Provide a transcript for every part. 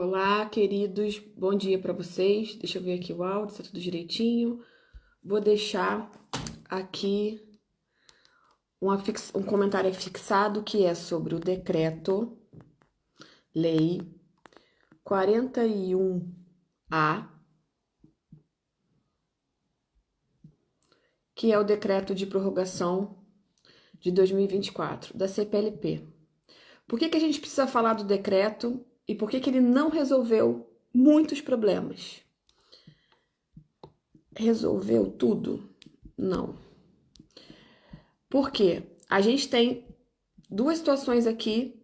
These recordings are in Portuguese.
Olá, queridos, bom dia para vocês. Deixa eu ver aqui o áudio, tá tudo direitinho. Vou deixar aqui um comentário fixado que é sobre o decreto-lei 41A, que é o decreto de prorrogação de 2024 da CPLP. Por que a gente precisa falar do decreto e por que ele não resolveu muitos problemas? Resolveu tudo? Não. Por quê? A gente tem duas situações aqui.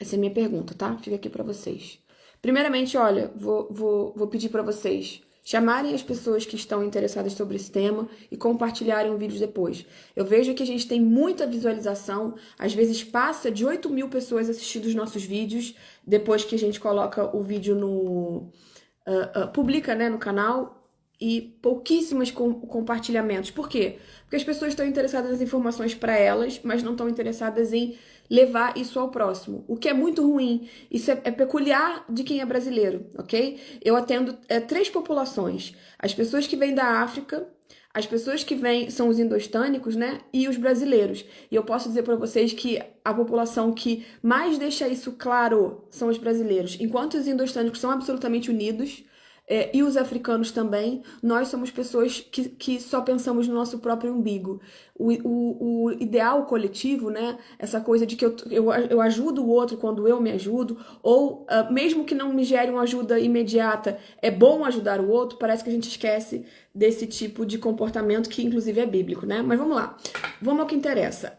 Essa é a minha pergunta, tá? Fica aqui para vocês. Primeiramente, olha, vou pedir para vocês chamarem as pessoas que estão interessadas sobre esse tema e compartilharem o vídeo depois. Eu vejo que a gente tem muita visualização, às vezes passa de 8.000 pessoas assistindo os nossos vídeos, depois que a gente coloca o vídeo no... publica, né, no canal, e pouquíssimos compartilhamentos. Por quê? Porque as pessoas estão interessadas nas informações para elas, mas não estão interessadas em levar isso ao próximo, o que é muito ruim. Isso é peculiar de quem é brasileiro, ok? Eu atendo três populações: as pessoas que vêm da África, as pessoas que vêm são os indostânicos, né? E os brasileiros. E eu posso dizer para vocês que a população que mais deixa isso claro são os brasileiros. Enquanto os indostânicos são absolutamente unidos, e os africanos também, nós somos pessoas que só pensamos no nosso próprio umbigo. O ideal coletivo, né? Essa coisa de que eu ajudo o outro quando eu me ajudo, ou mesmo que não me gere uma ajuda imediata, é bom ajudar o outro, parece que a gente esquece desse tipo de comportamento que inclusive é bíblico, né? Mas vamos lá, vamos ao que interessa.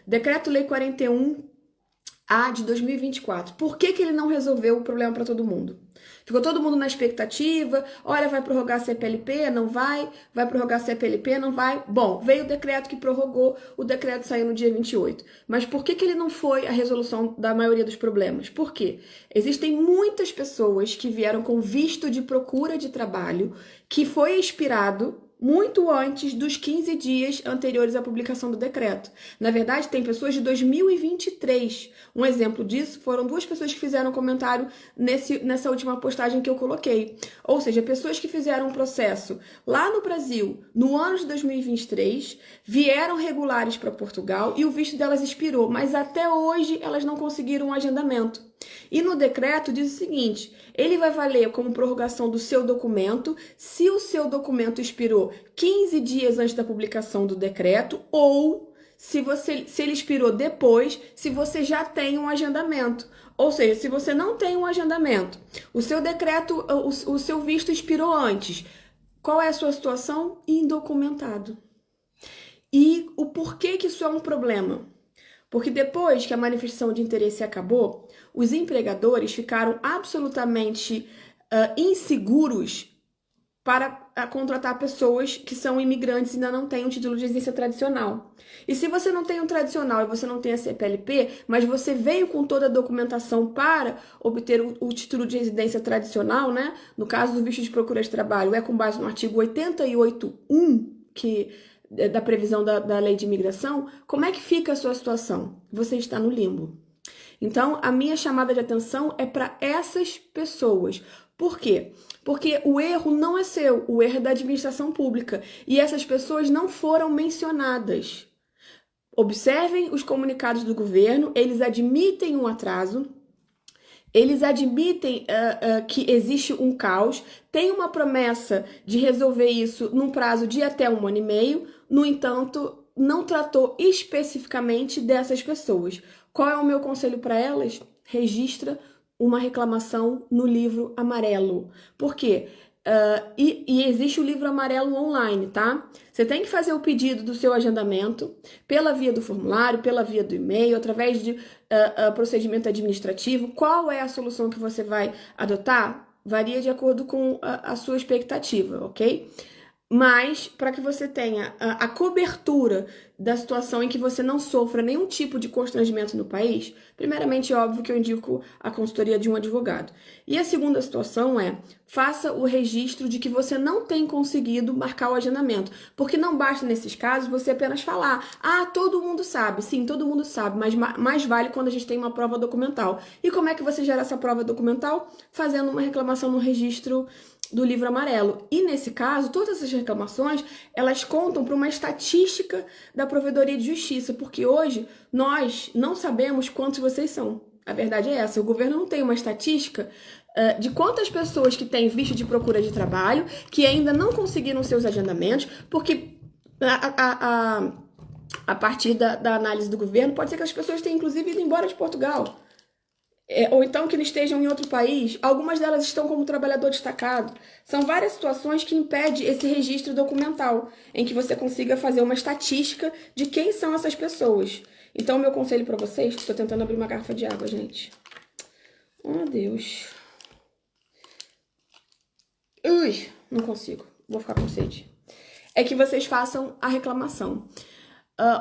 Decreto-Lei 41A de 2024. Por que ele não resolveu o problema para todo mundo? Ficou todo mundo na expectativa, olha, vai prorrogar a CPLP, não vai, vai prorrogar a CPLP, não vai. Bom, veio o decreto que prorrogou, o decreto saiu no dia 28. Mas por que ele não foi a resolução da maioria dos problemas? Por quê? Existem muitas pessoas que vieram com visto de procura de trabalho que foi expirado muito antes dos 15 dias anteriores à publicação do decreto. Na verdade, tem pessoas de 2023. Um exemplo disso foram duas pessoas que fizeram um comentário nessa última postagem que eu coloquei. Ou seja, pessoas que fizeram um processo lá no Brasil, no ano de 2023, vieram regulares para Portugal e o visto delas expirou, mas até hoje elas não conseguiram um agendamento. E no decreto diz o seguinte: ele vai valer como prorrogação do seu documento se o seu documento expirou 15 dias antes da publicação do decreto ou se ele expirou depois, se você já tem um agendamento. Ou seja, se você não tem um agendamento, o seu decreto, o seu visto expirou antes, qual é a sua situação? Indocumentado. E o porquê que isso é um problema? Porque depois que a manifestação de interesse acabou, os empregadores ficaram absolutamente inseguros para contratar pessoas que são imigrantes e ainda não têm um título de residência tradicional. E se você não tem um tradicional e você não tem a CPLP, mas você veio com toda a documentação para obter o título de residência tradicional, né? No caso do visto de procura de trabalho, é com base no artigo 88.1, da previsão da lei de imigração, como é que fica a sua situação? Você está no limbo. Então, a minha chamada de atenção é para essas pessoas. Por quê? Porque o erro não é seu, o erro é da administração pública. E essas pessoas não foram mencionadas. Observem os comunicados do governo, eles admitem um atraso, eles admitem que existe um caos, tem uma promessa de resolver isso num prazo de até 1 ano e meio, no entanto, não tratou especificamente dessas pessoas. Qual é o meu conselho para elas? Registra uma reclamação no livro amarelo. Por quê? E existe o livro amarelo online, tá? Você tem que fazer o pedido do seu agendamento pela via do formulário, pela via do e-mail, através de procedimento administrativo. Qual é a solução que você vai adotar? Varia de acordo com a sua expectativa, ok? Mas, para que você tenha a cobertura da situação em que você não sofra nenhum tipo de constrangimento no país, primeiramente, é óbvio que eu indico a consultoria de um advogado. E a segunda situação é, faça o registro de que você não tem conseguido marcar o agendamento. Porque não basta, nesses casos, você apenas falar, ah, todo mundo sabe. Sim, todo mundo sabe, mas mais vale quando a gente tem uma prova documental. E como é que você gera essa prova documental? Fazendo uma reclamação no registro do livro amarelo. E nesse caso, todas essas reclamações, elas contam para uma estatística da Provedoria de Justiça, porque hoje nós não sabemos quantos vocês são. A verdade é essa, o governo não tem uma estatística de quantas pessoas que têm visto de procura de trabalho, que ainda não conseguiram seus agendamentos, porque a partir da análise do governo, pode ser que as pessoas tenham inclusive ido embora de Portugal. Ou então que estejam em outro país, algumas delas estão como trabalhador destacado. São várias situações que impedem esse registro documental, em que você consiga fazer uma estatística de quem são essas pessoas. Então, meu conselho para vocês, estou tentando abrir uma garrafa de água, gente. Oh, Deus. Ui, não consigo. Vou ficar com sede. É que vocês façam a reclamação.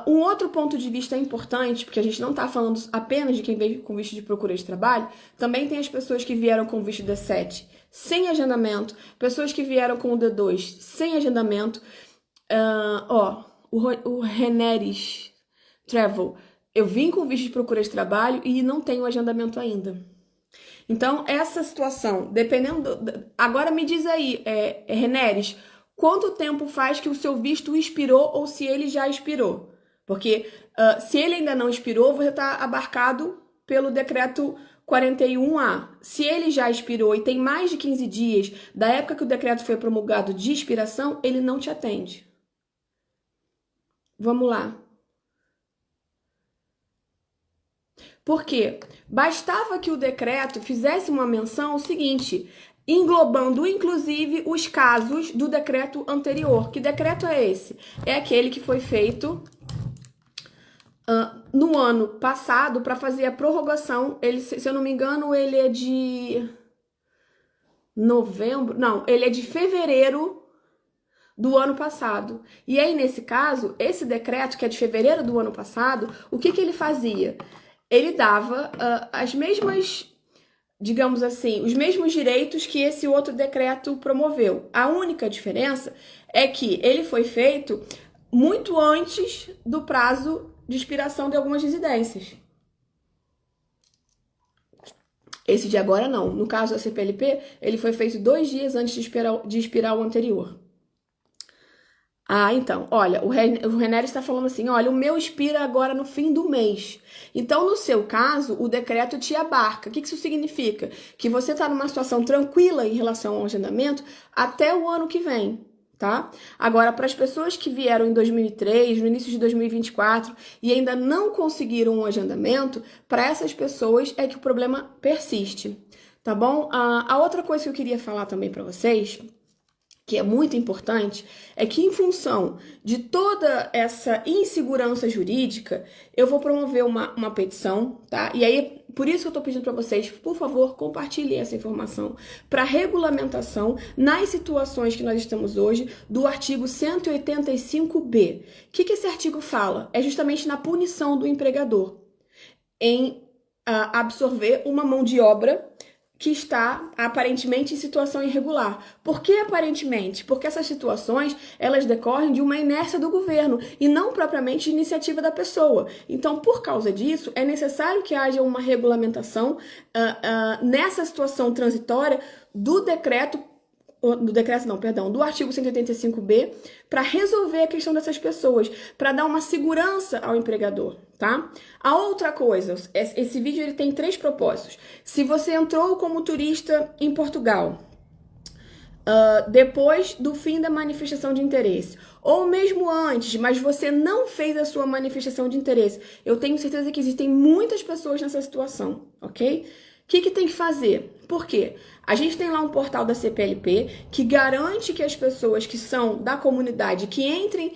Um outro ponto de vista importante, porque a gente não está falando apenas de quem veio com visto de procura de trabalho, também tem as pessoas que vieram com visto D7 sem agendamento, pessoas que vieram com o D2 sem agendamento. O Reneres Travel, eu vim com visto de procura de trabalho e não tenho agendamento ainda. Então, essa situação, dependendo... Agora me diz aí, Reneres, quanto tempo faz que o seu visto expirou ou se ele já expirou? Porque se ele ainda não expirou, você está abarcado pelo decreto 41A. Se ele já expirou e tem mais de 15 dias da época que o decreto foi promulgado de expiração, ele não te atende. Vamos lá. Por quê? Bastava que o decreto fizesse uma menção ao seguinte... englobando, inclusive, os casos do decreto anterior. Que decreto é esse? É aquele que foi feito no ano passado para fazer a prorrogação. Ele, se eu não me engano, ele é de novembro... Não, ele é de fevereiro do ano passado. E aí, nesse caso, esse decreto, que é de fevereiro do ano passado, o que ele fazia? Ele dava as mesmas... digamos assim, os mesmos direitos que esse outro decreto promoveu. A única diferença é que ele foi feito muito antes do prazo de expiração de algumas residências. Esse de agora não. No caso da CPLP, ele foi feito 2 dias antes de expirar o anterior. Ah, então, olha, o René está falando assim, olha, o meu expira agora no fim do mês. Então, no seu caso, o decreto te abarca. O que isso significa? Que você está numa situação tranquila em relação ao agendamento até o ano que vem, tá? Agora, para as pessoas que vieram em 2003, no início de 2024 e ainda não conseguiram um agendamento, para essas pessoas é que o problema persiste, tá bom? A outra coisa que eu queria falar também para vocês, que é muito importante, é que em função de toda essa insegurança jurídica, eu vou promover uma petição, tá? E aí, por isso que eu tô pedindo para vocês, por favor, compartilhem essa informação para regulamentação nas situações que nós estamos hoje do artigo 185B. O que esse artigo fala? É justamente na punição do empregador em absorver uma mão de obra que está aparentemente em situação irregular. Por que aparentemente? Porque essas situações, elas decorrem de uma inércia do governo e não propriamente de iniciativa da pessoa. Então, por causa disso, é necessário que haja uma regulamentação nessa situação transitória do do artigo 185B, para resolver a questão dessas pessoas, para dar uma segurança ao empregador, tá? A outra coisa, esse vídeo ele tem 3 propósitos. Se você entrou como turista em Portugal, depois do fim da manifestação de interesse, ou mesmo antes, mas você não fez a sua manifestação de interesse, eu tenho certeza que existem muitas pessoas nessa situação, ok? O que tem que fazer? Por quê? A gente tem lá um portal da CPLP que garante que as pessoas que são da comunidade, que entrem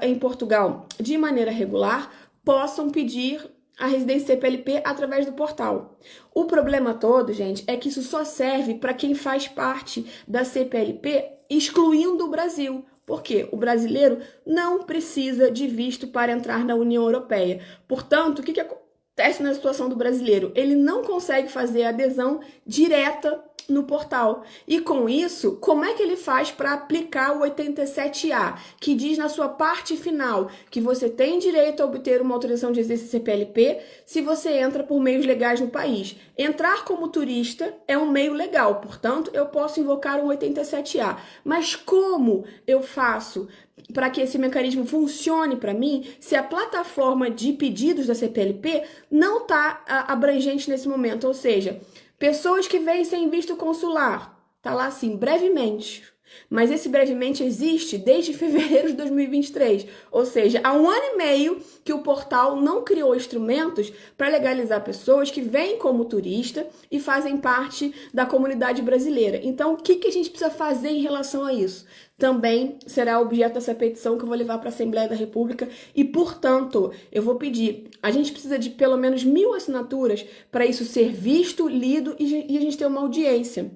em Portugal de maneira regular, possam pedir a residência CPLP através do portal. O problema todo, gente, é que isso só serve para quem faz parte da CPLP, excluindo o Brasil. Porque o brasileiro não precisa de visto para entrar na União Europeia. Portanto, o que acontece na situação do brasileiro? Ele não consegue fazer adesão direta no portal. E com isso, como é que ele faz para aplicar o 87A, que diz na sua parte final que você tem direito a obter uma autorização de exercício CPLP se você entra por meios legais no país? Entrar como turista é um meio legal, portanto, eu posso invocar um 87A. Mas como eu faço para que esse mecanismo funcione para mim, se a plataforma de pedidos da CPLP não está abrangente nesse momento? Ou seja, pessoas que vêm sem visto consular, tá lá assim, brevemente. Mas esse brevemente existe desde fevereiro de 2023. Ou seja, há 1 ano e meio que o portal não criou instrumentos para legalizar pessoas que vêm como turista e fazem parte da comunidade brasileira. Então, o que a gente precisa fazer em relação a isso? Também será objeto dessa petição que eu vou levar para a Assembleia da República e, portanto, eu vou pedir, a gente precisa de pelo menos 1.000 assinaturas para isso ser visto, lido e a gente ter uma audiência.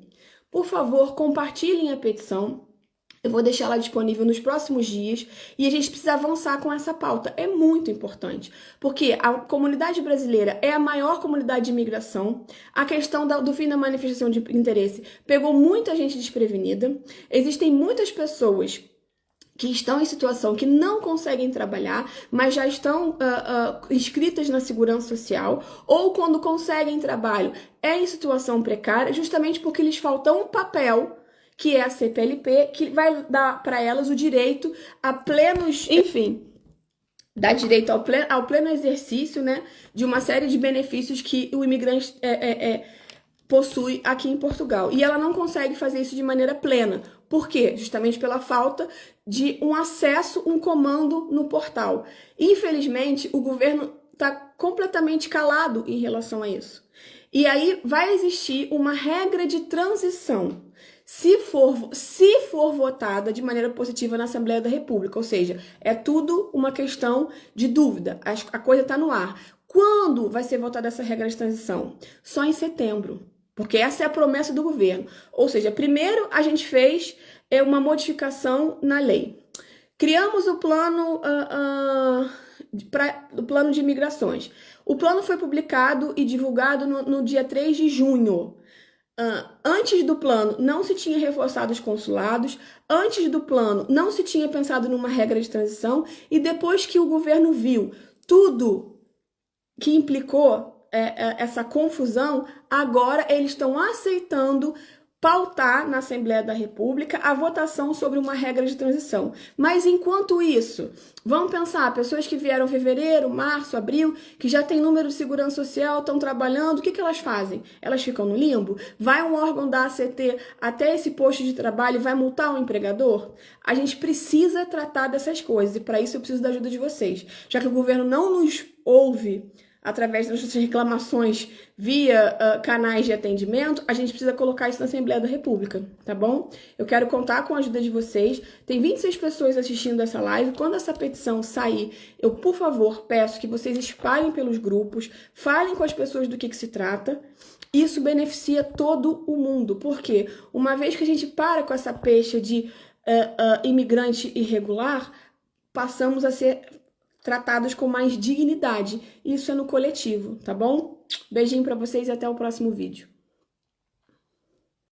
Por favor, compartilhem a petição. Eu vou deixar ela disponível nos próximos dias e a gente precisa avançar com essa pauta. É muito importante, porque a comunidade brasileira é a maior comunidade de imigração. A questão do fim da manifestação de interesse pegou muita gente desprevenida. Existem muitas pessoas que estão em situação que não conseguem trabalhar, mas já estão inscritas na segurança social, ou quando conseguem trabalho é em situação precária, justamente porque lhes falta um papel, que é a CPLP, que vai dar para elas o direito a plenos, enfim, dá direito ao pleno exercício, né, de uma série de benefícios que o imigrante possui aqui em Portugal. E ela não consegue fazer isso de maneira plena. Por quê? Justamente pela falta de um acesso, um comando no portal. Infelizmente, o governo está completamente calado em relação a isso. E aí vai existir uma regra de transição, se for votada de maneira positiva na Assembleia da República. Ou seja, é tudo uma questão de dúvida. A coisa está no ar. Quando vai ser votada essa regra de transição? Só em setembro. Porque essa é a promessa do governo. Ou seja, primeiro a gente fez uma modificação na lei. Criamos o plano, o plano de imigrações. O plano foi publicado e divulgado no dia 3 de junho. Antes do plano não se tinha reforçado os consulados, antes do plano não se tinha pensado numa regra de transição, e depois que o governo viu tudo que implicou essa confusão, agora eles estão aceitando pautar na Assembleia da República a votação sobre uma regra de transição. Mas enquanto isso, vamos pensar, pessoas que vieram em fevereiro, março, abril, que já tem número de segurança social, estão trabalhando, o que elas fazem? Elas ficam no limbo? Vai um órgão da ACT até esse posto de trabalho e vai multar o empregador? A gente precisa tratar dessas coisas e para isso eu preciso da ajuda de vocês. Já que o governo não nos ouve através das nossas reclamações via canais de atendimento, a gente precisa colocar isso na Assembleia da República, tá bom? Eu quero contar com a ajuda de vocês. Tem 26 pessoas assistindo essa live. Quando essa petição sair, eu, por favor, peço que vocês espalhem pelos grupos, falem com as pessoas do que se trata. Isso beneficia todo o mundo, porque uma vez que a gente para com essa pecha de imigrante irregular, passamos a ser tratados com mais dignidade. Isso é no coletivo, tá bom? Beijinho pra vocês e até o próximo vídeo.